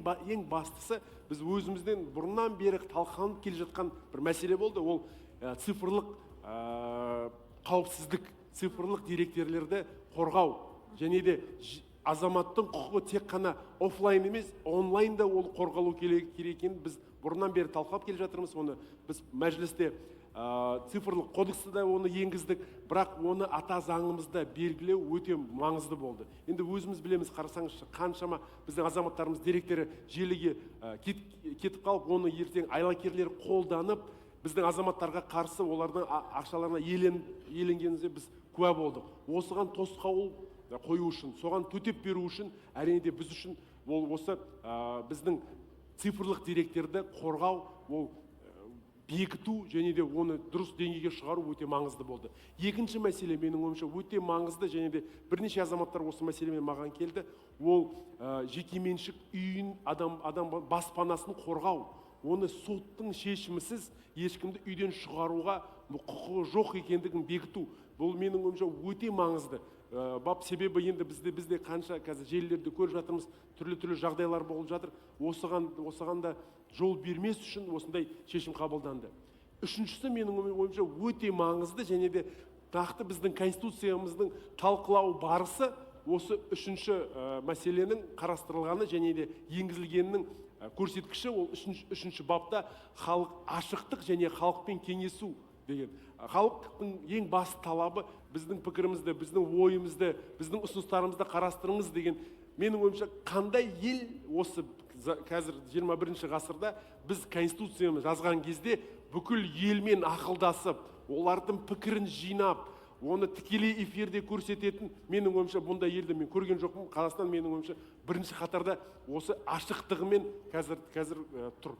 ең бастысы біз өзімізден бұрыннан бері талқыланып келе жатқан бір мәселе болды. Ол цифрлық қауіпсіздік, цифрлық деректерлерді қорғау, және де азаматтың құқығы тек қана офлайн емес, онлайн да ол қорғалу керек екенін біз бұрыннан бері талқылап келе жатырмыз. Оны біз мәжілісте цифрлық кодексті да оны енгіздік, бірақ оны ата заңымызда белгілеу өте маңызды болды. Енді өзіміз білеміз, қарасаңызшы, қаншама біздің азаматтарымыз деректері желіге кетіп қалып, оны ертең айлакерлер қолданып, біздің азаматтарға қарсы олардың ақшаларына иеленгенімізде біз куә болдық. Осыған тосқауыл қою үшін, соған төтеп беру үшін, әрине де біз үшін ол осы біздің цифрлық деректерді қорғау, ол бекіту және де оны дұрыс деңгейге шығару өте маңызды болды. Екінші мәселе менің ойымша өте маңызды, және де бірнеше азаматтар осы мәселемен маған келді. Ол жекеменшік үйін, адам баспанасын қорғау. Оны соттың шешімісіз ешкімді үйден шығаруға құқығы жоқ екендігін бекіту. Бұл менің ойымша өте маңызды. Себебі енді бізде қанша қазір желілерді көріп жатырмыз, түрлі жағдайлар болып жатыр. Осыған да жол бермес үшін осындай шешім қабылданды. Үшіншісі менің ойымша өте маңызды, және де нақты біздің конституциямыздың талқылау барысы осы үшінші мәселенің қарастырылғаны және де енгізілгенінің көрсеткіші. Ол үшінші бапта халық ашықтық және халықпен кеңесу деген. Халықтың ең басты талабы біздің пікірімізді, біздің ойымызды, біздің ұсыныстарымызды қарастырыңыз деген. Менің ойымша, қандай ел осы қазір 21 ғасырда біз конституциямыз жазған кезде бүкіл елмен ақылдасып, олардың пікірін жинап, оны тікелей эфирде көрсететін, менің ойымша, бұндай елді мен көрген жоқпын. Қазақстан менің ойымша бірінші қатарда осы ашықтығымен қазір тұр.